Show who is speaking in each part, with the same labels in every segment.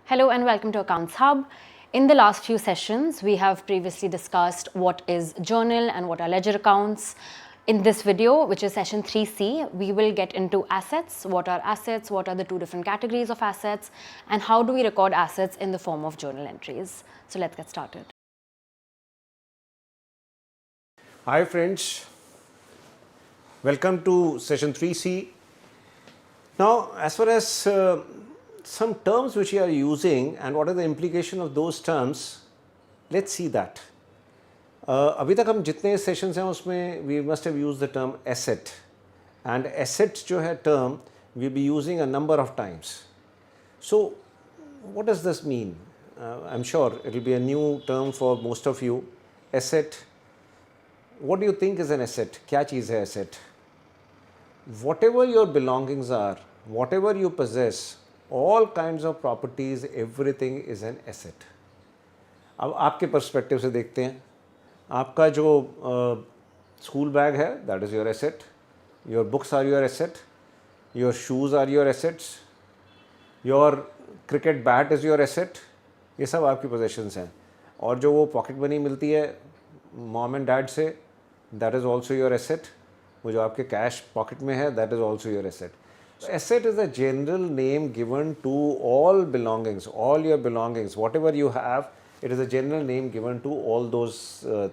Speaker 1: Hello and welcome to Accounts Hub. In the last few sessions, we have previously discussed what is journal and what are ledger accounts. In this video, which is session 3C, we will get into assets, what are the two different categories of assets, and how do we record assets in the form of journal entries. So let's get started.
Speaker 2: Hi friends, welcome to session 3C. Now, as far as some terms which you are using and what are the implication of those terms, let's see that. अभी तक हम जितने sessions हैं उसमें we must have used the term asset, and asset जो है term we'll be using a number of times. So what does this mean? I'm sure it will be a new term for most of you. Asset. What do you think is an asset? क्या चीज़ है asset? Whatever your belongings are, whatever you possess, all kinds of properties, everything is an asset. अब आपके perspective से देखते हैं. आपका जो school bag है, that is your asset. Your books are your asset. Your shoes are your assets. Your cricket bat is your asset. ये सब आपकी पोजेशंस हैं. और जो वो पॉकेट मनी मिलती है मॉम एंड डैड से, that is also your asset. वो जो आपके कैश पॉकेट में है, that is also your asset. Asset is a general name given to all belongings, all your belongings, whatever you have, it is a general name given to all those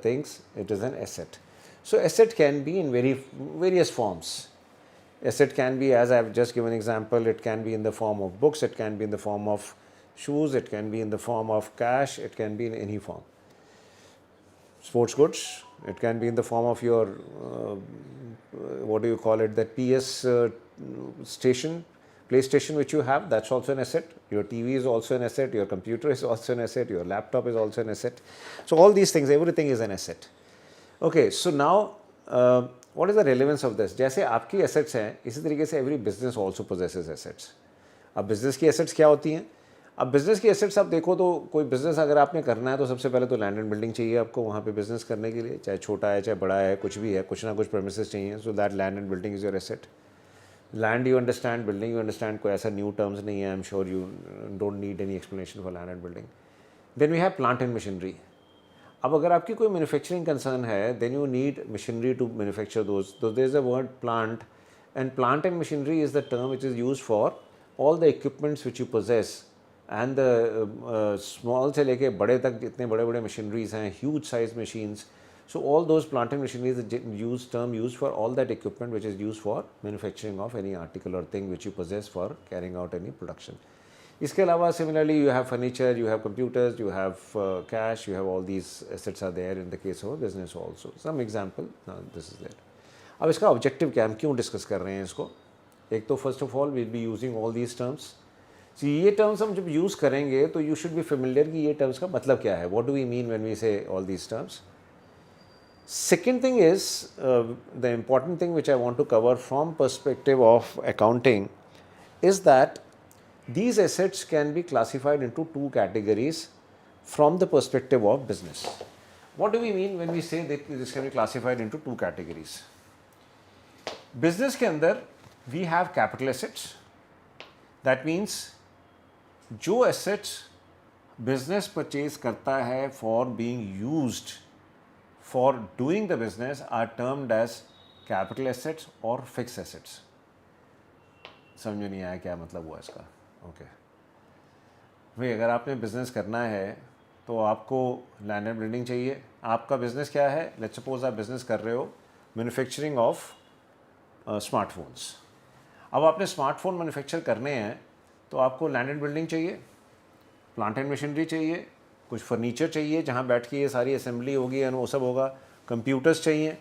Speaker 2: things. It is an asset. So asset can be in various forms. Asset can be, as I have just given example, it can be in the form of books, it can be in the form of shoes, it can be in the form of cash, it can be in any form. Sports goods, it can be in the form of your, what do you call it, that PS station, PlayStation which you have, that's also an asset. Your TV is also an asset, your computer is also an asset, your laptop is also an asset. So all these things, everything is an asset. Okay, so now what is the relevance of this? जैसे आपकी assets हैं, इसी तरीके से every business also possesses assets. अब business की assets क्या होती हैं? अब बिज़नेस की एसेट्स आप देखो तो कोई बिज़नेस अगर आपने करना है तो सबसे पहले तो लैंड एंड बिल्डिंग चाहिए आपको वहाँ पे बिज़नेस करने के लिए, चाहे छोटा है चाहे बड़ा है, कुछ भी है, कुछ ना कुछ प्रेमिसेस चाहिए. So that land and building is your asset. Land you understand, building you understand, कोई ऐसा न्यू टर्म्स नहीं है. I am sure you don't need any explanation for land and building. Then we have plant and machinery. अब अगर आपकी कोई manufacturing concern है, then you need machinery to manufacture those. तो there is a word plant, and plant and machinery is the term which is use for all the equipments which you possess. And small से लेके बड़े तक जितने बड़े बड़े machineries हैं, huge size machines. So all those plant and machineries use term use for all that equipment which is use for manufacturing of any article और thing which you possess for carrying out any production. इसके अलावा similarly you have furniture, you have computers, you have cash, you have all these assets are there in the case of business also. Some example this is there. अब इसका objective क्या, हम क्यों discuss कर रहे हैं इसको? एक तो first of all we'll be using all these terms. ये टर्म्स हम जब यूज़ करेंगे तो यू शुड बी फेमिलियर कि ये टर्म्स का मतलब क्या है. What do we mean when we say all these terms. Second thing is the important thing which I want to cover from perspective of accounting is that these assets can be classified into two categories from the perspective of business. What do we mean when we say that this can be classified into two categories? Business के अंदर we have capital assets. That means जो assets business purchase करता है for being used for doing the business are termed as capital assets or fixed assets. समझ में नहीं आया क्या मतलब हुआ इसका? ओके भाई, अगर आपने बिज़नेस करना है तो आपको लैंड एंड बिल्डिंग चाहिए. आपका बिज़नेस क्या है? लेट्स सपोज आप बिज़नेस कर रहे हो मैन्युफैक्चरिंग ऑफ स्मार्टफोन्स. अब आपने स्मार्टफोन मैन्युफैक्चर करने हैं तो आपको लैंड एंड बिल्डिंग चाहिए, प्लांट एंड मशीनरी चाहिए, कुछ फर्नीचर चाहिए जहाँ बैठ के ये सारी असेंबली होगी एंड वो सब होगा, कंप्यूटर्स चाहिए.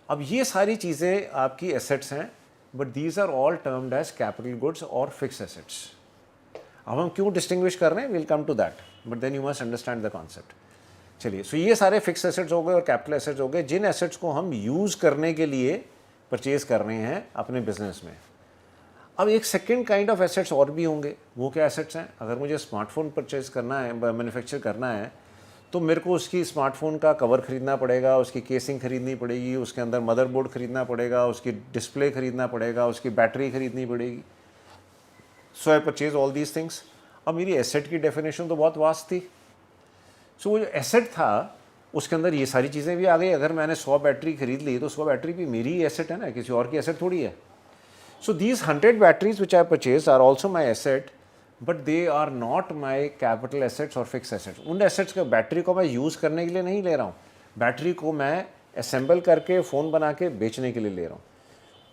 Speaker 2: अब ये सारी चीज़ें आपकी एसेट्स हैं, but these are all termed as capital goods और फिक्स एसेट्स. अब हम क्यों डिस्टिंग्विश कर रहे हैं, will come to that, but then you must understand the concept. चलिए, सो ये सारे फिक्स एसेट्स हो गए और कैपिटल एसेट्स हो गए, जिन एसेट्स को हम यूज़ करने के लिए परचेज कर रहे हैं अपने बिजनेस में. अब एक सेकेंड काइंड ऑफ एसेट्स और भी होंगे. वो क्या एसेट्स हैं? अगर मुझे स्मार्टफोन परचेज करना है, मैन्युफैक्चर करना है, तो मेरे को उसकी स्मार्टफोन का कवर ख़रीदना पड़ेगा, उसकी केसिंग ख़रीदनी पड़ेगी, उसके अंदर मदरबोर्ड ख़रीदना पड़ेगा, उसकी डिस्प्ले ख़रीदना पड़ेगा, उसकी बैटरी ख़रीदनी पड़ेगी. So I purchase all these things. अब मेरी एसेट की डेफिनेशन तो बहुत वास्ट थी। सो वो जो एसेट था उसके अंदर ये सारी चीज़ें भी आ गई। अगर मैंने 100 बैटरी खरीद ली तो 100 बैटरी भी मेरी एसेट है ना, किसी और की एसेट थोड़ी है। So these 100 batteries which I purchase are also my asset, but they are not my capital assets और फिक्स एसेट्स। उन एसेट्स के बैटरी को मैं यूज़ करने के लिए नहीं ले रहा हूँ, बैटरी को मैं असेंबल करके फ़ोन बना के बेचने के लिए ले रहा हूँ।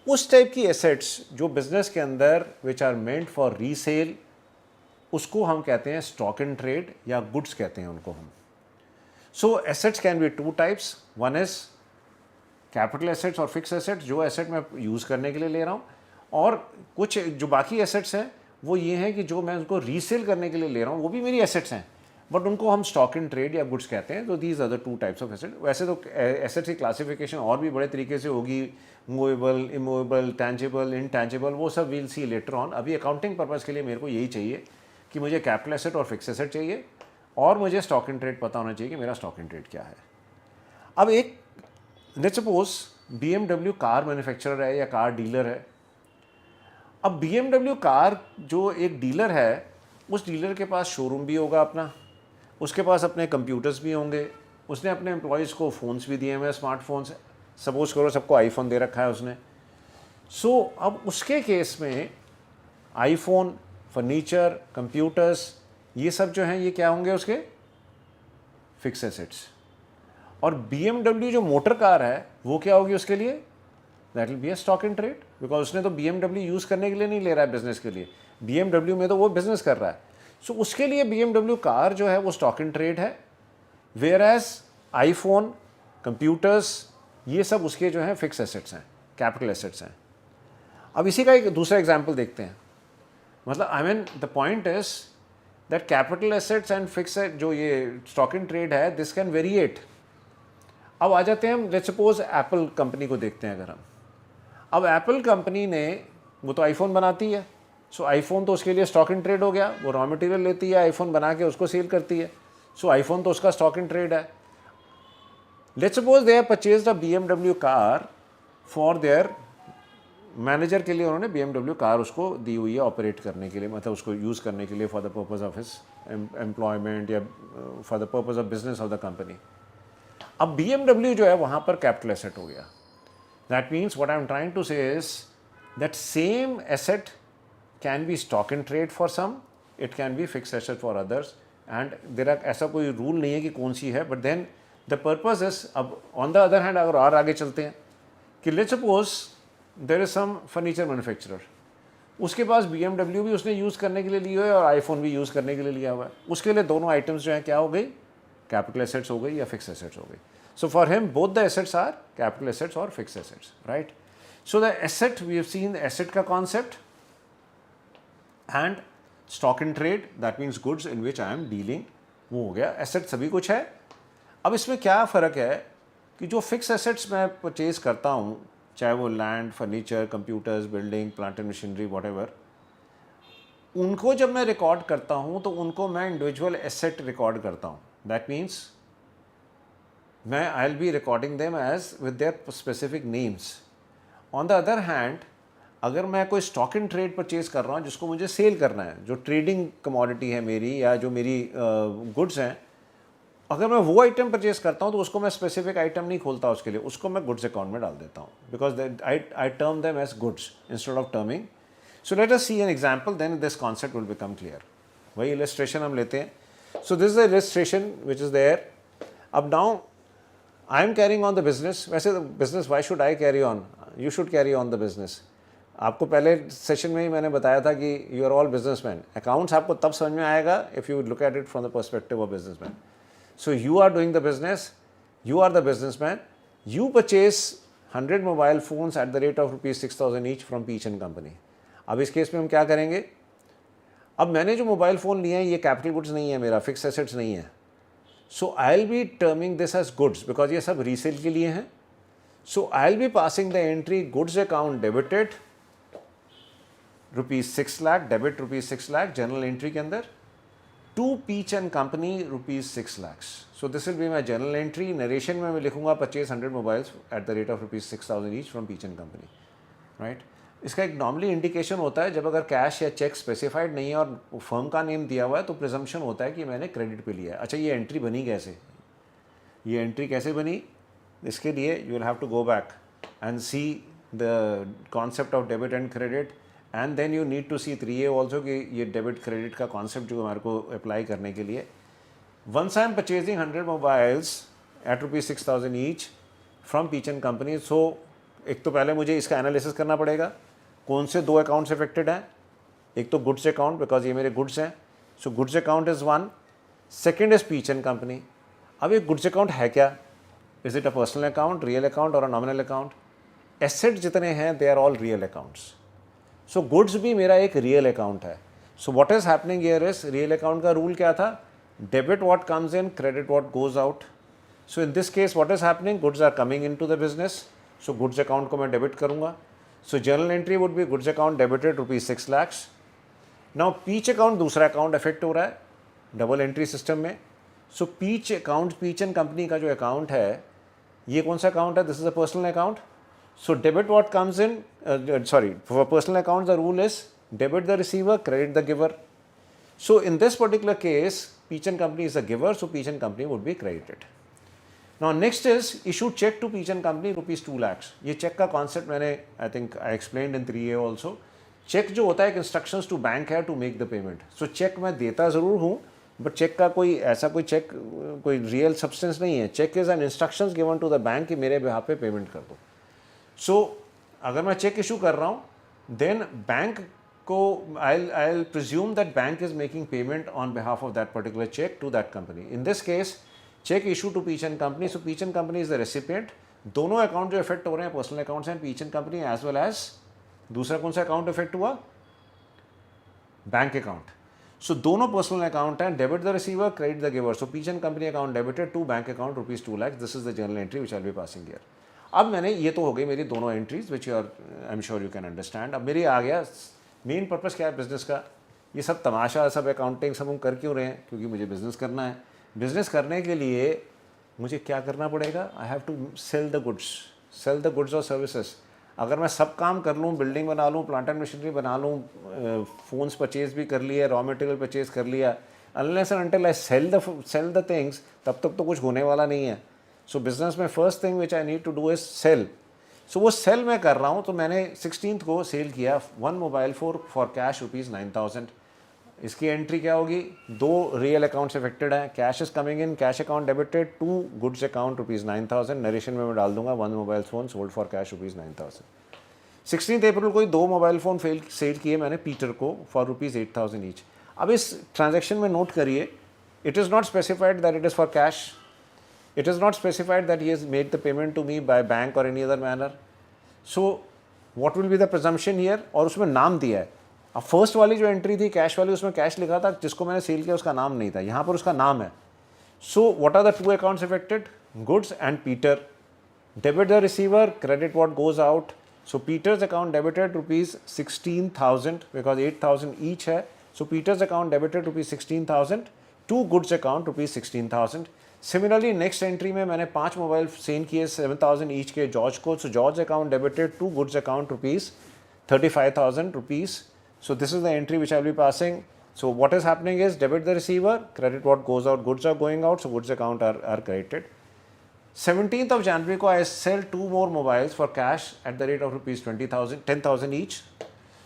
Speaker 2: उस टाइप की एसेट्स जो बिजनेस के अंदर which are meant for resale, उसको हम कहते हैं स्टॉक इन ट्रेड या गुड्स कहते हैं उनको हम। So assets can be two types, one is capital assets और फिक्स एसेट्स, जो एसेट मैं यूज़ करने के लिए ले रहा हूँ, और कुछ जो बाकी एसेट्स हैं वो ये हैं कि जो मैं उनको रीसेल करने के लिए ले रहा हूँ वो भी मेरी एसेट्स हैं, बट उनको हम स्टॉक इन ट्रेड या गुड्स कहते हैं। तो these are the two types of asset. वैसे तो एसेट्स की क्लासिफिकेशन और भी बड़े तरीके से होगी, मूवेबल, इमूवेबल, टैंजिबल, इनटैंजिबल, वो सब विल सी लेटर ऑन। अभी अकाउंटिंग पर्पज़ के लिए मेरे को यही चाहिए कि मुझे कैपिटल एसेट और फिक्स एसेट चाहिए, और मुझे स्टॉक इन ट्रेड पता होना चाहिए कि मेरा स्टॉक इन ट्रेड क्या है। अब एक let's suppose BMW car manufacturer है या कार डीलर है। अब BMW कार जो एक डीलर है, उस डीलर के पास शोरूम भी होगा अपना, उसके पास अपने कंप्यूटर्स भी होंगे, उसने अपने एम्प्लॉयज़ को फ़ोन्स भी दिए हुए हैं, स्मार्टफोन्स, सपोज करो सबको आईफोन दे रखा है उसने। सो अब उसके केस में आईफोन, फर्नीचर, कंप्यूटर्स, ये सब जो हैं ये क्या होंगे उसके फिक्स एसेट्स। और BMW जो मोटर कार है वो क्या होगी उसके लिए, that will be a stock in trade, because उसने तो BMW यूज़ करने के लिए नहीं ले रहा है बिजनेस के लिए, BMW में तो वो बिजनेस कर रहा है। सो उसके लिए BMW कार जो है वो स्टॉक इन ट्रेड है, वेयर एज आईफोन, कंप्यूटर्स, ये सब उसके जो हैं फिक्स एसेट्स हैं, कैपिटल एसेट्स हैं। अब इसी का एक दूसरा एग्जाम्पल देखते हैं। मतलब I mean the point is that capital assets and fix जो ये स्टॉक इन ट्रेड है, दिस कैन वेरिएट। अब आ जाते हैं हम लेट्स सपोज एप्पल कंपनी को देखते हैं। अगर हम अब एप्पल कंपनी ने, वो तो आईफोन बनाती है, सो आईफोन तो उसके लिए स्टॉक इन ट्रेड हो गया, वो रॉ मटेरियल लेती है, आईफोन बना के उसको सेल करती है, सो आईफोन तो उसका स्टॉक इन ट्रेड है। Let's suppose they have purchased a BMW car for their manager के लिए, उन्होंने BMW कार उसको दी हुई है ऑपरेट करने के लिए, मतलब उसको यूज़ करने के लिए for the purpose of his employment या for the purpose of business of the company. अब BMW जो है वहाँ पर कैपिटल एसेट हो गया। That means what I am trying to say is that same asset can be stock in trade for some, it can be fix asset for others, and there are, ऐसा कोई रूल नहीं है कि कौन सी है, but then the purpose is. अब ऑन द अदर हैंड अगर और आगे चलते हैं कि let's suppose there is some furniture manufacturer, उसके पास BMW भी उसने यूज़ करने के लिए ली हुई है और आईफोन भी यूज़ करने के लिए लिया हुआ है, उसके लिए दोनों आइटम्स जो हैं क्या हो गई, कैपिटल एसेट्स हो गई या फिक्स एसेट्स हो गई। So for him both the assets are capital assets और fix assets, right. So the asset, we have seen asset का concept and stock in trade, that means goods in which I am dealing, वो हो गया। Asset सभी कुछ है। अब इसमें क्या फ़र्क है कि जो फिक्स एसेट्स मैं परचेज करता हूँ, चाहे वो land, furniture, computers, building, plant and machinery, whatever, उनको जब मैं रिकॉर्ड करता हूँ तो उनको मैं इंडिविजुअल एसेट रिकॉर्ड करता हूँ। दैट मीन्स मैं I will be recording them as with their specific names. On the other hand अगर मैं कोई स्टॉक इन ट्रेड परचेज कर रहा हूँ जिसको मुझे सेल करना है, जो ट्रेडिंग कमोडिटी है मेरी या जो मेरी गुड्स हैं, अगर मैं वो आइटम परचेज करता हूँ तो उसको मैं स्पेसिफिक आइटम नहीं खोलता उसके लिए, उसको मैं गुड्स अकाउंट में डाल देता हूँ, because I term them as goods instead of terming. So let us see an example, then this concept will become clear. वही इलस्ट्रेशन हम लेते हैं। So this is the illustration which is there. अब now I am carrying on the business. वैसे business why should I carry on, you should carry on the business. आपको पहले सेशन में ही मैंने बताया था कि you are all businessman. Accounts आपको तब समझ में आएगा if you look at it from the perspective of businessman. So you are doing the business, you are the businessman, you purchase 100 mobile phones at the rate of rupees 6,000 each from Peach and Company. अब इस case में हम क्या करेंगे, अब मैंने जो mobile phone लिए हैं ये कैपिटल गुड्स नहीं है, मेरा फिक्स एसेट्स नहीं है। So I will be terming this as goods because ये सब रीसेल के लिए हैं। So I will be passing the entry goods account debited rupees 6 lakh, debit rupees 6 lakh journal entry के अंदर, to Peach and company rupees 6 lakhs. So this will be my journal entry. Narration में मैं लिखूंगा purchase 100 mobiles at the rate of rupees 6,000 each from peach and company, right. इसका एक normally indication होता है जब अगर कैश या चेक स्पेसिफाइड नहीं है और फर्म का नेम दिया हुआ है तो प्रिजम्पशन होता है कि मैंने क्रेडिट पे लिया है। अच्छा, ये एंट्री बनी कैसे? ये एंट्री कैसे बनी? इसके लिए you will have to go back and see the concept of debit and credit, and then you need to see 3A also कि ये डेबिट क्रेडिट का कॉन्सेप्ट जो हमारे को अप्लाई करने के लिए। Once I am purchasing 100 mobiles at ₹6,000 each from पीचन company, so एक तो पहले मुझे इसका एनालिसिस करना पड़ेगा कौन से दो अकाउंट्स अफेक्टेड हैं। एक तो गुड्स अकाउंट, बिकॉज ये मेरे गुड्स हैं, so goods account is one. Second is Peach and company. अब ये गुड्स अकाउंट है क्या? Is it a personal account, real account और अ नॉमिनल अकाउंट? एसेट जितने हैं they are all real accounts. So goods भी मेरा एक रियल अकाउंट है। So what is happening here is, real account का रूल क्या था? Debit what comes in, credit what goes out. So in this case what is happening, goods are coming in to the business, so goods account को मैं debit करूंगा। So journal entry would be goods account debited ₹6 lakh. Now Peach account दूसरा account affect हो रहा है double entry system में। So Peach account, पीचन company का जो अकाउंट है, ये कौन सा अकाउंट है? This is a personal account. So debit what comes in, sorry, for personal account the rule is debit the receiver, credit the giver. So in this particular case, Peachan company is a giver, so Peachan company would be credited. Now next is issued check to Peachan company ₹2 lakhs. ये cheque का concept मैंने I think I explained in 3A also. Cheque जो होता है एक instructions to bank है to make the payment. So cheque मैं देता ज़रूर हूँ, बट चेक का कोई ऐसा कोई चेक कोई रियल सब्सटेंस नहीं है। Cheque is an instructions given to the bank कि मेरे बिहाफ पे पेमेंट कर दो। सो अगर मैं चेक इशू कर रहा हूँ, देन बैंक को I'll presume that bank is making payment on behalf of that particular check to that company. In this case, check issue to Peachan company. So Peachan company is the recipient. दोनों account जो effect हो रहे हैं personal accounts and Peach and company as well as दूसरा कौन सा account effect हुआ? Bank account. So दोनों पर्सनल अकाउंट हैं, debit the receiver, credit the giver. So पीचन company account debited to bank account ₹2 lakh. This is the journal entry which I will be passing here. अब मैंने ये तो हो गई मेरी दोनों entries which you are I am sure you can understand. अब मेरी आ गया मेन पर्पस क्या है बिजनेस का। ये सब तमाशा, सब अकाउंटिंग सब हम कर क्यों रहे हैं? क्योंकि मुझे बिजनेस करना है। बिजनेस करने के लिए मुझे क्या करना पड़ेगा? I have to sell the goods और सर्विसेज। अगर मैं सब काम कर लूँ, बिल्डिंग बना लूँ, प्लांट एंड मशीनरी बना लूँ, फ़ोन्स परचेज भी कर लिया, रॉ मटेरियल परचेज कर लिया, unless and until I sell the things, तब तक तो कुछ होने वाला नहीं है। सो बिजनेस में first thing which I need to do is sell. So वो सेल मैं कर रहा हूँ, तो मैंने 16th को सेल किया 1 मोबाइल फॉर कैश ₹9,000। इसकी एंट्री क्या होगी? दो रियल अकाउंट्स अफेक्टेड हैं, cash is coming in, cash account debited to goods account ₹9,000। Narration में मैं डाल दूंगा 1 mobile phone sold for cash ₹9,000। 16 April को ही 2 मोबाइल फ़ोन सेल किए मैंने पीटर को फॉर ₹8,000 ईच। अब इस ट्रांजेक्शन में नोट करिए, it is not specified that it is for cash. It is not specified that he has made the payment to me by bank or any other manner. So what will be the presumption here? और उसमें नाम दिया है। अब first वाली जो entry थी cash वाली, उसमें कैश लिखा था, जिसको मैंने सेल किया उसका नाम नहीं था, यहाँ पर उसका नाम है। So what are the two accounts affected? Goods and Peter. Debit the receiver, credit what goes out. So Peter's account debited ₹16,000 because 8,000 each है। So Peter's account debited ₹16,000 to goods account ₹16,000। Similarly next entry में मैंने 5 mobile cell किए 7,000 each के George को। So George account debited to goods account ₹35,000। So this is the entry which I will be passing. So what is happening is debit the receiver, credit what goes out, goods are going out, so goods account are credited. 17th of January को I sell 2 more mobiles for cash at the rate of ₹10,000 each.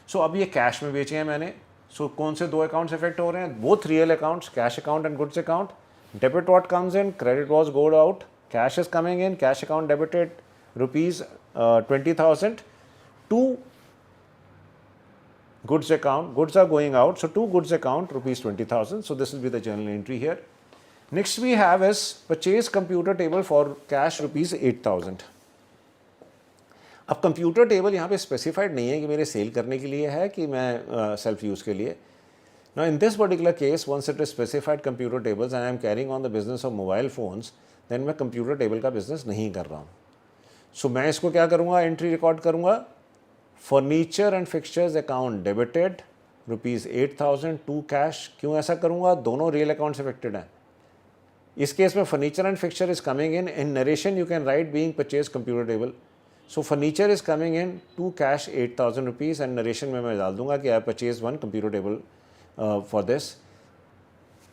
Speaker 2: So अब ये cash में बेचे हैं मैंने. सो कौन से दो अकाउंट्स इफेक्ट हो रहे हैं? Both real accounts, cash account and goods account. Debit what comes in, credit was go out, cash is coming in, cash account debited ₹20,000 to goods account, goods are going out, so to goods account ₹20,000. So this will be the journal entry here. Next we have is purchase computer table for cash ₹8,000. अब computer table यहाँ पे specified नहीं है कि मेरे cell करने के लिए है कि मैं सेल्फ यूज़ के लिए. Now in this particular case, once it is specified computer tables and I am carrying on the business of mobile phones, then मैं computer table का business नहीं कर रहा हूँ. So मैं इसको क्या करूँगा? एंट्री रिकॉर्ड करूँगा. Furniture and fixtures account debited ₹8,000 to cash. क्यों ऐसा करूँगा? दोनों रियल अकाउंट्स अफेक्टेड हैं. इस केस में furniture and fixture is coming in narration you can write being purchase computer table. So furniture is coming in to cash 8,000 rupees and narration में मैं डाल दूंगा कि I purchase one computer table for this.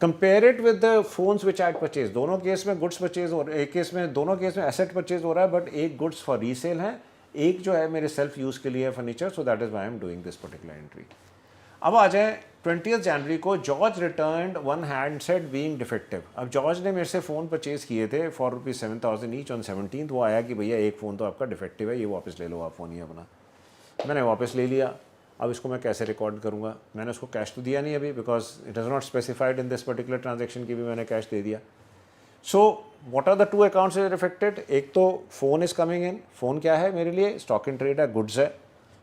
Speaker 2: Compare it with the phones which I purchase. दोनों case में goods purchase हो रहा है, एक केस में दोनों केस में एसेट परचेज हो रहा है, बट एक गुड्स फॉर रीसेल है, एक जो है मेरे सेल्फ यूज़ के लिए है furniture. So that is why I am doing this particular entry. अब आ जाए 20 जनवरी को George return one handset being defective. अब जॉर्ज ने मेरे से फ़ोन परचेज़ किए थे फॉर ₹7,000 ईच ऑन 17th. वो आया कि भैया एक फ़ोन तो आपका डिफेक्टिव है, ये वापस ले लो आप फ़ोन ही अपना. मैंने वापस ले लिया. अब इसको मैं कैसे रिकॉर्ड करूँगा? मैंने उसको कैश तो दिया नहीं अभी, because it is not specified in this particular transaction की भी मैंने कैश दे दिया. So what are the two accounts is affected? एक तो phone is coming in. Phone क्या है मेरे लिए? स्टॉक इन ट्रेड है, गुड्स है.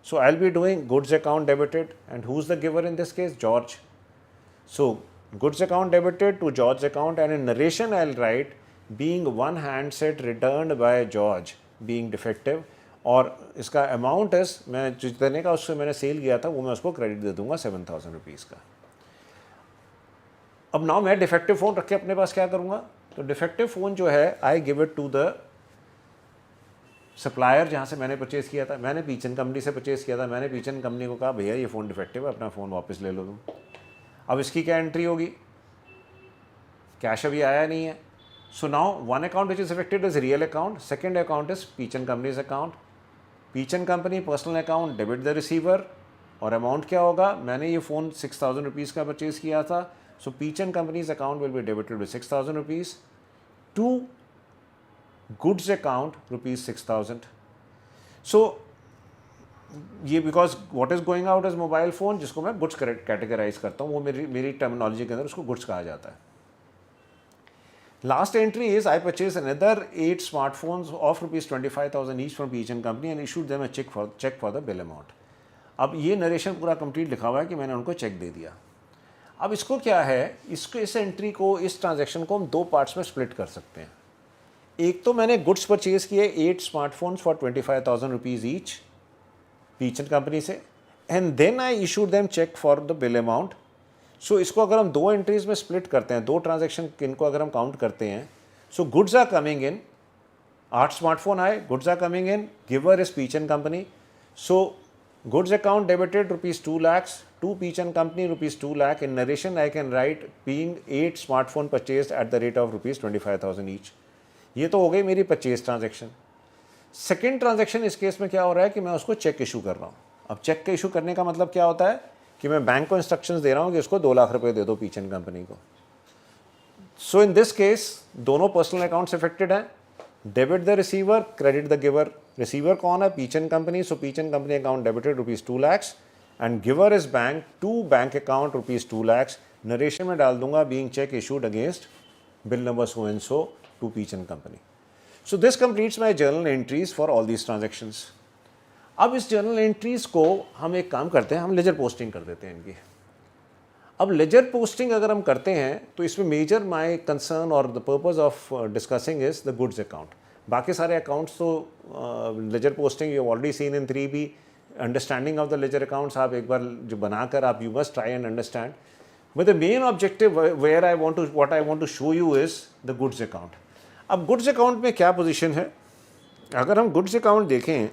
Speaker 2: So I'll be doing goods account debited, and who's the giver in this case? George. So goods account debited to George's account, and in narration I'll write being one handset returned by George being defective, और इसका amount इस मैं जितने का उससे मैंने cell किया था वो मैं उसको क्रेडिट दे दूंगा 7,000 रुपीज़ का. अब नाउ मैं डिफेक्टिव फ़ोन रख के अपने पास क्या करूँगा? तो डिफेक्टिव फ़ोन जो है I give it to the supplier जहाँ से मैंने परचेज़ किया था. मैंने पीचन कंपनी से परचेज़ किया था. मैंने पीचन कंपनी को कहा भैया ये फ़ोन डिफेक्टिव है, अपना फ़ोन वापस ले लो तुम. अब इसकी क्या एंट्री होगी? कैश अभी आया नहीं है. So now one account which is affected is real account, second account is Peachan company's account. पीचन company personal account debit the receiver, और अमाउंट क्या होगा? मैंने ये फ़ोन 6,000 रुपीज़ का परचेज़ किया था. So Peachan company's account will be debited with 6,000 rupees to goods account ₹6,000. So ये because what is going out is mobile phone, जिसको मैं गुड्स कैटेगराइज करता हूँ, वो मेरी टर्मिनोलॉजी के अंदर उसको गुड्स कहा जाता है. Last entry is I purchase another 8 smartphones of ₹25,000 each from पीचन company and issued them a cheque for the bill amount. अब ये नरेशन पूरा कंप्लीट लिखा हुआ है कि मैंने उनको चेक दे दिया. अब इसको क्या है, इसको इस एंट्री को, इस ट्रांजेक्शन को हम दो पार्ट्स में स्प्लिट कर सकते हैं. एक तो मैंने गुड्स परचेज किए 8 smartphones for ₹25,000 each Peachan company से, and then I issued them cheque for the bill amount. So इसको अगर हम दो एंट्रीज में स्प्लिट करते हैं, दो ट्रांजेक्शन इनको अगर हम काउंट करते हैं, so goods are coming in, 8 smartphone आए, goods are coming in, giver is Peachan company. So goods account debited ₹2 lakhs to Peachan company ₹2 lakh. In narration I can write being 8 smartphone purchase at the rate of ₹25,000 each. ये तो हो गई मेरी purchase transaction. Second transaction इस case में क्या हो रहा है कि मैं उसको चेक इशू कर रहा हूँ. अब चेक के इशू करने का मतलब क्या होता है कि मैं बैंक को इंस्ट्रक्शंस दे रहा हूँ कि उसको 2 लाख रुपए दे दो पीचन कंपनी को. सो इन दिस केस दोनों पर्सनल अकाउंट्स अफेक्टेड हैं. Debit the receiver, credit the giver. Receiver कौन है? Peachan company. So पीचन company account debited ₹2 lakhs and giver is bank to bank account ₹2 lakhs. Narration में डाल दूंगा being cheque issued against bill number so and so to Peachan company. So this completes my journal entries for all these transactions. अब इस journal entries को हम एक काम करते हैं, हम ledger posting कर देते हैं इनकी. अब ledger posting अगर हम करते हैं तो इसमें major my concern or the purpose of discussing is the goods account. बाकी सारे accounts तो ledger posting you have already seen in 3B. Understanding of the ledger accounts आप एक बार जो बनाकर आप you must try and understand. But the main objective where what I want to show you is the goods account. अब goods account में क्या position है? अगर हम गुड्स अकाउंट देखें,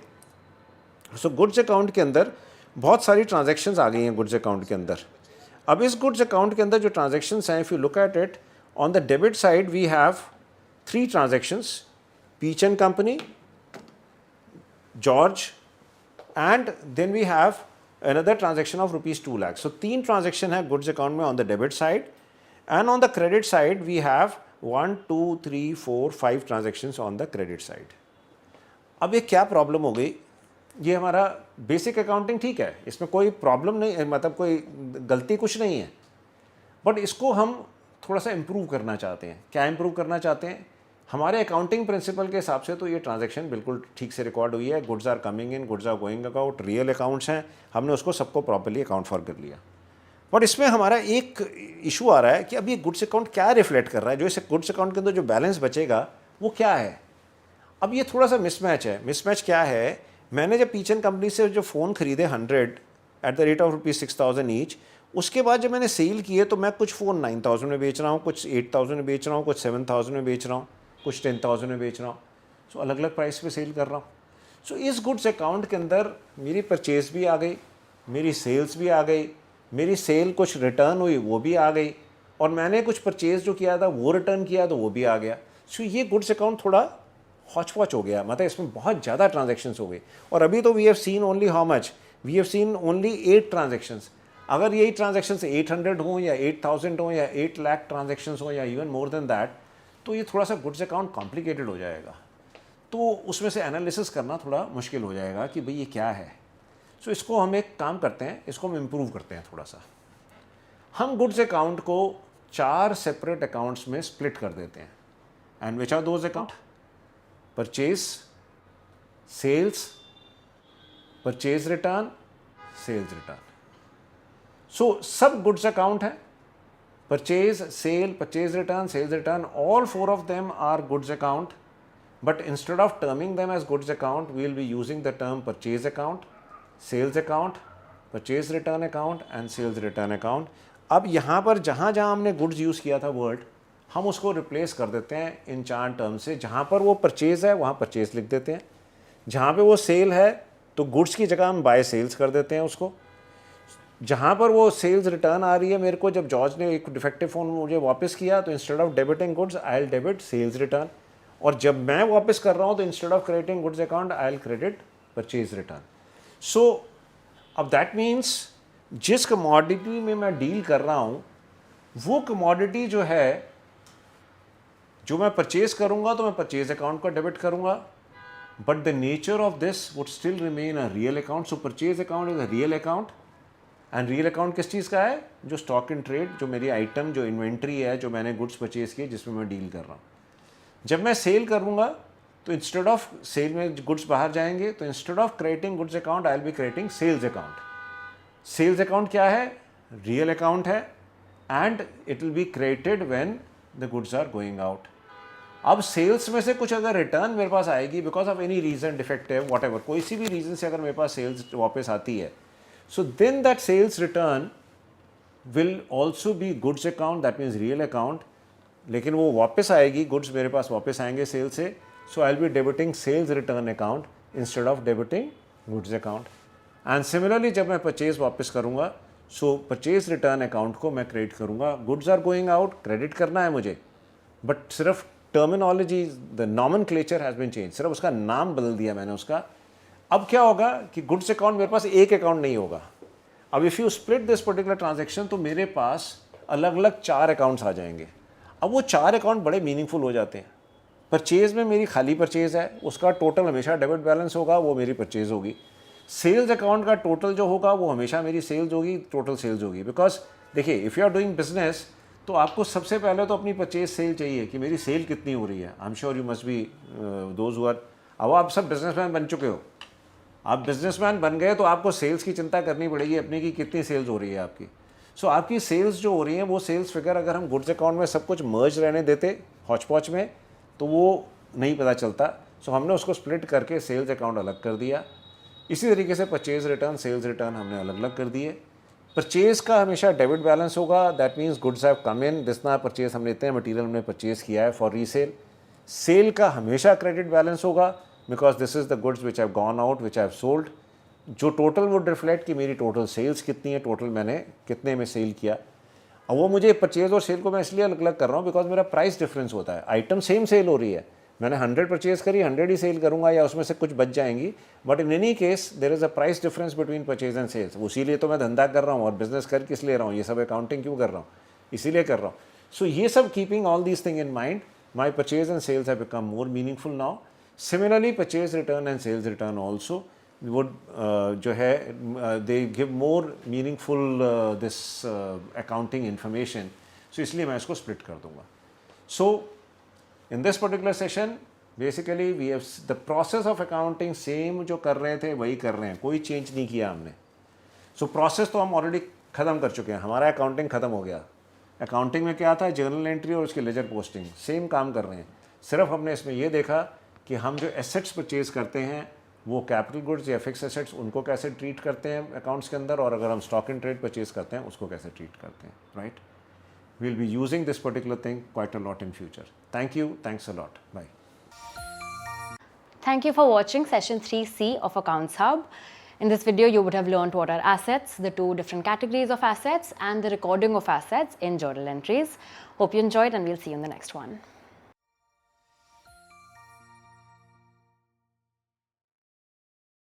Speaker 2: सो गुड्स अकाउंट के अंदर बहुत सारी ट्रांजैक्शंस आ गई हैं गुड्स अकाउंट के अंदर. अब इस गुड्स अकाउंट के अंदर जो ट्रांजैक्शंस हैं, if you look at it on the debit side we have 3 transactions, Peachan company, George, and then we have another transaction of ₹2 lakhs. So 3 transaction है गुड्स अकाउंट में on the debit side, and on the credit side we have 1 2 3 4 5 transactions on the credit side. अब ये क्या problem हो गई? ये हमारा basic accounting ठीक है, इसमें कोई प्रॉब्लम नहीं, मतलब कोई गलती कुछ नहीं है, बट इसको हम थोड़ा सा इम्प्रूव करना चाहते हैं. क्या इम्प्रूव करना चाहते हैं? हमारे अकाउंटिंग प्रिंसिपल के हिसाब से तो ये ट्रांजैक्शन बिल्कुल ठीक से रिकॉर्ड हुई है. Goods are coming in, goods are going out, real accounts हैं, हमने उसको सबको प्रॉपर्ली अकाउंट फॉर कर लिया. बट इसमें हमारा एक इशू आ रहा है कि अब ये गुड्स अकाउंट क्या रिफ्लेक्ट कर रहा है, जो इस गुड्स अकाउंट के अंदर जो बैलेंस बचेगा वो क्या है. अब ये थोड़ा सा मिसमैच है. मिसमैच क्या है? मैंने जब पीचन कंपनी से जो फ़ोन खरीदे 100 eight the rate of ₹6,000 each, उसके बाद जब मैंने सेल किए तो मैं कुछ फ़ोन 9,000 में बेच रहा हूँ, कुछ 8,000 में बेच रहा हूँ, कुछ 7,000 में बेच रहा हूँ, कुछ 10,000 में बेच रहा हूँ. सो अलग अलग प्राइस पे सेल कर रहा हूँ. सो इस गुड्स अकाउंट के अंदर मेरी परचेज भी आ गई, मेरी सेल्स भी आ गई, मेरी सेल कुछ रिटर्न हुई वो भी आ गई, और मैंने कुछ परचेज जो किया था वो रिटर्न किया तो वो भी आ गया। सो ये गुड्स अकाउंट थोड़ा हॉच पॉच हो गया, मतलब इसमें बहुत ज़्यादा ट्रांजेक्शन्स हो गई। और अभी तो we have seen only how much, we have seen only 8 transactions. अगर यही ट्रांजेक्शन्स 800 हों या 8000 हों या 8 लाख ट्रांजेक्शन्स हों या इवन मोर देन दैट, तो ये थोड़ा सा गुड्स अकाउंट कॉम्प्लिकेटेड हो जाएगा, तो उसमें से एनालिसिस करना थोड़ा मुश्किल हो जाएगा कि भाई ये क्या है। सो इसको हम एक काम करते हैं, इसको हम इम्प्रूव करते हैं थोड़ा सा। हम गुड्स अकाउंट को 4 सेपरेट अकाउंट्स में स्प्लिट कर देते हैं। And which are those account? Purchase, sales, purchase return, sales return. So सब गुड्स अकाउंट है, purchase, sale, purchase return, sales return, all 4 of them are goods account, but instead of terming them as goods account, we will be using the term purchase account, sales account, purchase return account and sales return account. अब यहाँ पर जहाँ जहाँ हमने goods use किया था word, हम उसको रिप्लेस कर देते हैं इन 4 टर्म से। जहाँ पर वो परचेज है वहाँ परचेज लिख देते हैं, जहाँ पे वो सेल है तो गुड्स की जगह हम बाय सेल्स कर देते हैं उसको, जहाँ पर वो सेल्स रिटर्न आ रही है मेरे को, जब जॉर्ज ने एक डिफेक्टिव फ़ोन मुझे वापस किया तो instead of debiting goods I will debit sales return, और जब मैं वापस कर रहा हूँ तो instead of crediting goods account I will credit purchase return. So अब दैट मीन्स जिस कमोडिटी में मैं डील कर रहा हूँ वो कमोडिटी जो है, जो मैं परचेज करूँगा तो मैं परचेज अकाउंट को डेबिट करूँगा, but the nature of this would still remain a real account. So purchase account is a real account. And real account किस चीज़ का है? जो स्टॉक इन ट्रेड, जो मेरी आइटम, जो इन्वेंट्री है, जो मैंने गुड्स परचेज किए जिसमें मैं डील कर रहा हूँ। जब मैं सेल करूँगा तो इंस्टेड ऑफ सेल में गुड्स बाहर जाएंगे, तो instead of creating goods account I will be creating sales account. Sales account क्या है? रियल अकाउंट है, and it will be created when the goods are going out. अब सेल्स में से कुछ अगर रिटर्न मेरे पास आएगी because of any reason, defective, whatever, कोई सी भी रीज़न से अगर मेरे पास सेल्स वापस आती है, so then that sales return will also be goods account, that means real account, लेकिन वो वापस आएगी, गुड्स मेरे पास वापस आएंगे सेल से, so I'll be debiting sales return account instead of debiting goods account. And similarly जब मैं परचेज वापस करूँगा, so परचेज रिटर्न अकाउंट को मैं क्रेडिट करूँगा। Goods are going out, credit करना है मुझे, बट सिर्फ terminology, the nomenclature has been change, सिर्फ उसका नाम बदल दिया मैंने उसका। अब क्या होगा कि गुड्स अकाउंट मेरे पास एक अकाउंट नहीं होगा। अब if you split this particular transaction तो मेरे पास अलग अलग 4 अकाउंट्स आ जाएंगे। अब वो 4 अकाउंट बड़े मीनिंगफुल हो जाते हैं। परचेज़ में मेरी खाली परचेज़ है, उसका टोटल हमेशा डेबिट बैलेंस होगा, वो मेरी परचेज़ होगी। सेल्स अकाउंट का टोटल जो होगा वो हमेशा मेरी सेल्स होगी, टोटल सेल्स होगी। बिकॉज देखिए, if you are doing business तो आपको सबसे पहले तो अपनी परचेज सेल चाहिए कि मेरी सेल कितनी हो रही है। I am sure you must be those who are, अब आप सब बिजनेसमैन बन चुके हो, आप बिजनेसमैन बन गए तो आपको सेल्स की चिंता करनी पड़ेगी अपनी कि कितनी सेल्स हो रही है आपकी। सो आपकी सेल्स जो हो रही हैं वो सेल्स फिगर अगर हम गुड्स अकाउंट में सब कुछ मर्ज रहने देते हॉच पॉच में तो वो नहीं पता चलता। सो हमने उसको स्प्लिट करके सेल्स अकाउंट अलग कर दिया। इसी तरीके से परचेज रिटर्न, सेल्स रिटर्न हमने अलग अलग कर दिए। परचेज़ का हमेशा डेबिट बैलेंस होगा, that means goods have come in, this ना परचेज, हमने इतने मटीरियल हमने परचेज़ किया है फॉर रीसेल। सेल का हमेशा क्रेडिट बैलेंस होगा because this is the goods which have gone out, which have sold. जो टोटल वुड रिफ्लेक्ट कि मेरी टोटल सेल्स कितनी है, टोटल मैंने कितने में सेल किया। अब वो मुझे परचेज़ और सेल को मैं इसलिए अलग अलग कर रहा हूँ बिकॉज मेरा प्राइस डिफरेंस होता है। आइटम सेम सेल हो रही है, मैंने 100 परचेज़ करी, 100 ही सेल करूँगा या उसमें से कुछ बच जाएंगी, but in any case there is a price difference between purchase and sales. इसीलिए तो मैं धंधा कर रहा हूँ और बिजनेस कर किस ले रहा हूँ, ये सब अकाउंटिंग क्यों कर रहा हूँ, इसीलिए कर रहा हूँ। सो ये सब keeping all these thing in mind, my purchase and sales have become more meaningful now. Similarly purchase return and sales return also would जो है they give more meaningful this accounting information, so इसलिए मैं इसको split कर दूंगा। So in this particular session basically we have the process of accounting same जो कर रहे थे वही कर रहे हैं, कोई change नहीं किया हमने। So process तो हम already ख़त्म कर चुके हैं, हमारा accounting ख़त्म हो गया। accounting में क्या था, journal entry और उसकी ledger posting same काम कर रहे हैं। सिर्फ हमने इसमें ये देखा कि हम जो assets परचेज करते हैं वो कैपिटल गुड्स या फिक्स एसेट्स उनको कैसे ट्रीट करते हैं अकाउंट्स के अंदर, और अगर हम स्टॉक इन ट्रेड परचेज करते हैं उसको कैसे ट्रीट करते हैं, right. We will be using this particular thing quite a lot in future. Thank you, thanks a lot, bye.
Speaker 1: Thank you for watching session 3C of Accounts Hub. In this video, you would have learned what are assets, the two different categories of assets, and the recording of assets in journal entries. Hope you enjoyed, and we'll see you in the next one.